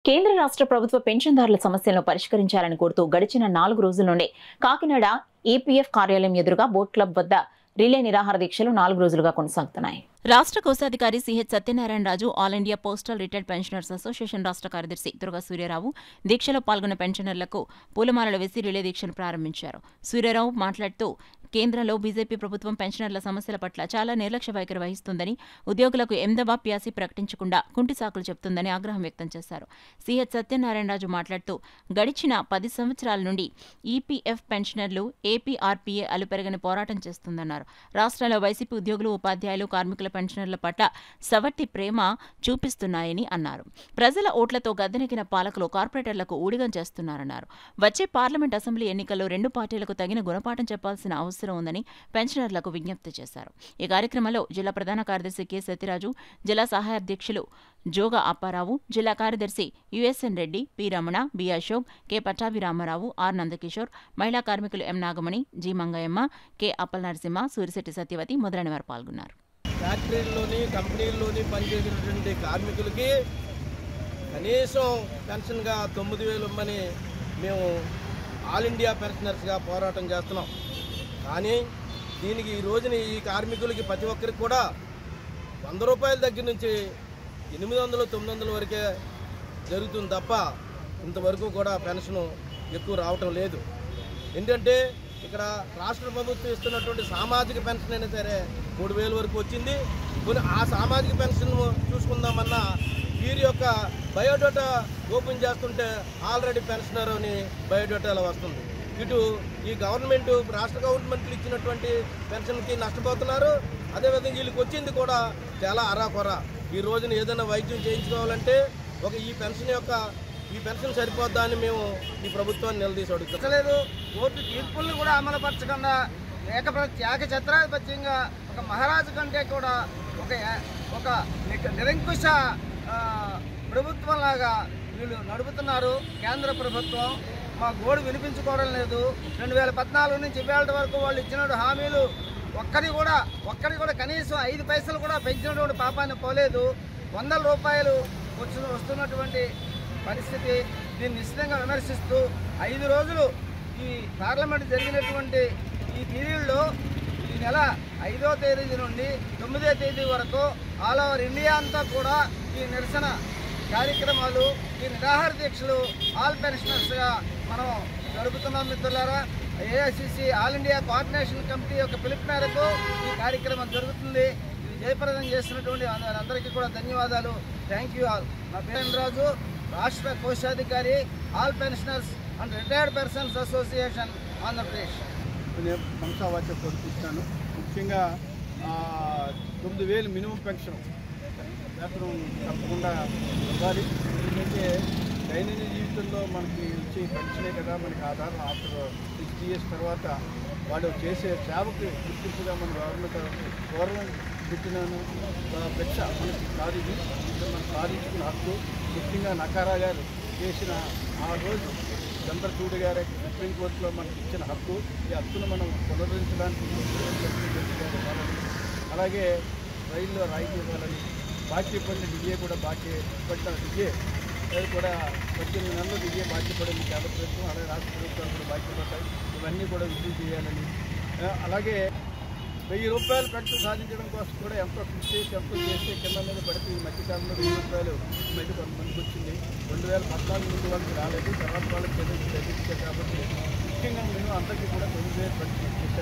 కేంద్ర రాష్ట్ర ప్రభుత్వ పెన్షన్దారుల సమస్యలను పరిష్కరించాలని కోరుతూ గడిచిన 4 రోజుల నుండి కాకినాడ ఈపీఎఫ్ కార్యాలయం ఎదురుగా బోట్ క్లబ్ వద్ద రిలే నిరాహార దీక్షలు 4 రోజులుగా కొనసాగుతున్నాయి. రాష్ట్ర కోశాధికారి CH Satyanarayana Raju, all India postal retired pensioners association రాష్ట్ర కార్యదర్శి దుర్గా సూర్యారావు దీక్షలో పాల్గొన్న పెన్షనర్లకు పూలమాలలు వేసి రిలే దీక్షను ప్రారంభించారు. సూర్యారావు మాట్లాడుతూ కేంద్రంలో బీజేపీ ప్రభుత్వం పెన్షనర్ల సమస్యల పట్ల చాలా నిర్లక్ష్య వైఖరి వహిస్తుందని, ఉద్యోగులకు ఎందవా ప్యాసి ప్రకటించకుండా కుంటి సాకులు చెబుతుందని ఆగ్రహం వ్యక్తం చేశారు. సిహెచ్ సత్యనారాయణరాజు మాట్లాడుతూ గడిచిన 10 సంవత్సరాల నుండి ఈపీఎఫ్ పెన్షనర్లు ఏపీఆర్పీఏ అలుపెరగని పోరాటం చేస్తుందన్నారు. రాష్ట్రంలో వైసీపీ ఉద్యోగులు, ఉపాధ్యాయులు, కార్మికుల పెన్షనర్ల పట్ల సవట్టి ప్రేమ చూపిస్తున్నాయని అన్నారు. ప్రజల ఓట్లతో గద్దెనెక్కిన పాలకులు కార్పొరేటర్లకు ఊడిగం చేస్తున్నారన్నారు. వచ్చే పార్లమెంట్ అసెంబ్లీ ఎన్నికల్లో 2 పార్టీలకు తగిన గుణపాఠం చెప్పాల్సిన అవసరం ఉందని పెన్షనర్లకు విజ్ఞప్తి చేశారు. ఈ కార్యక్రమంలో జిల్లా ప్రధాన కార్యదర్శి కె సత్యరాజు, జిల్లా సహాయ అధ్యక్షులు జోగా అప్పారావు, జిల్లా కార్యదర్శి USN Reddy, P Ramana, B Ashok, K Pattabhiramarao, R Nandakishore, మహిళా కార్మికులు M Nagamani, G Mangayyamma, K Appal Narasimha, Surisetti Satyavathi మొదలైన వారు పాల్గొన్నారు. ఫ్యాక్టరీల్లోని కంపెనీల్లోని పనిచేసినటువంటి కార్మికులకి కనీసం పెన్షన్గా 9,000 ఇవ్వమని మేము ఆల్ ఇండియా పెన్షనర్స్గా పోరాటం చేస్తున్నాం. కానీ దీనికి ఈ రోజున ఈ కార్మికులకి ప్రతి ఒక్కరికి కూడా 100 రూపాయల దగ్గర నుంచి 800, 900 వరకే జరుగుతుంది తప్ప ఇంతవరకు కూడా పెన్షన్ ఎక్కువ రావటం లేదు. ఏంటంటే ఇక్కడ రాష్ట్ర ప్రభుత్వం ఇస్తున్నటువంటి సామాజిక పెన్షన్ అయినా సరే 3,000 వరకు వచ్చింది. ఆ సామాజిక పెన్షన్ చూసుకుందామన్నా వీరి యొక్క బయోడేటా ఓపెన్ చేస్తుంటే ఆల్రెడీ పెన్షనర్ అని బయోడేటాలో వస్తుంది. ఇటు ఈ గవర్నమెంట్, రాష్ట్ర గవర్నమెంట్లు ఇచ్చినటువంటి పెన్షన్కి నష్టపోతున్నారు. అదేవిధంగా వీళ్ళకి వచ్చింది కూడా చాలా అరాకొర. ఈ రోజున ఏదైనా వైద్యం చేయించుకోవాలంటే ఈ పెన్షన్ సరిపోద్దా అని మేము ఈ ప్రభుత్వాన్ని నిలదీసి అడుగుతలేదు. కోర్టు తీర్పులను కూడా అమలుపరచకుండా ఏకఛత్రాధిపత్యంగా ఒక మహారాజు కంటే కూడా ఒక నిరంకుశ ప్రభుత్వంలాగా వీళ్ళు నడుపుతున్నారు. కేంద్ర ప్రభుత్వం మా గోడు వినిపించుకోవడం లేదు. 2014 నుంచి ఇవాళ వరకు వాళ్ళు ఇచ్చిన హామీలు ఒక్కడి కూడా కనీసం 5 పైసలు కూడా పెంచినటువంటి పాపాన్ని పోలేదు. 100 రూపాయలు వస్తున్నటువంటి పరిస్థితి. దీన్ని నిశ్చితంగా విమర్శిస్తూ 5 రోజులు ఈ పార్లమెంట్ జరిగినటువంటి ఈ పీరియడ్లో ఈ నెల 5వ తేదీ నుండి 9వ తేదీ వరకు ఆల్ ఓవర్ ఇండియా అంతా కూడా ఈ నిరసన కార్యక్రమాలు, ఈ నిరాహార దీక్షలు ఆల్ పెన్షనర్స్గా మనం జరుపుతున్నాం. మిత్రులారా, AICC all India coordination committee యొక్క పిలుపు మేరకు ఈ కార్యక్రమం జరుగుతుంది. ఇది జయప్రదం చేసినటువంటి అందరికీ కూడా ధన్యవాదాలు. Thank you all. నా పేరు రాజు, రాష్ట్ర కోశాధికారి, all pensioners and retired persons association Andhra Pradesh. నేను వంశావాచ్య కోరుకుంటున్నాను. ముఖ్యంగా 9,000 మినిమం పెన్షన్ వేతనం తప్పకుండా ఇవ్వాలి. ఎందుకంటే దైనందిన జీవితంలో మనకి ఇచ్చే పెన్షనే కదా మనకి ఆధారం. ఆఫ్టర్ 60 years తర్వాత వాళ్ళు చేసే సేవకి గుర్తింపుగా మన గవర్నమెంట్ పెట్టినాను పెచ్చ మనకి కాదు. ఇది మనం సాధించుకున్న హక్కు. ముఖ్యంగా నకారా గారు చేసిన ఆ రోజు చంద్రచూడ్ గారి సుప్రీంకోర్టులో మనకి ఇచ్చిన హక్కు. ఈ హక్కును మనం పునరుద్ధరించడానికి అలాగే రైల్లో రాయితీ ఇవ్వాలని, బాకీ పడిన డిఏ కూడా పడిన డిఏ కూడా 18 నెలలు డిఏ బాకీ పడింది కేంద్ర ప్రభుత్వం, అలాగే రాష్ట్ర ప్రభుత్వాలు కూడా బాకీ పడ్డాయి. ఇవన్నీ కూడా విడుదల చేయాలని, అలాగే 1000 రూపాయలు పెన్షన్ సాధించడం కోసం కూడా ఎంతో కృషి చేసి కింద మీద పడితే ఈ మధ్యకాలంలో 1000 రూపాయలు మధ్య కొంతమందికి వచ్చింది. 2014 నుండి వాళ్ళకి రాలేదు. తర్వాత వాళ్ళకి చదివించారు. కాబట్టి ముఖ్యంగా మేము అందరికీ కూడా 9,000 పెన్షన్ చేశారు.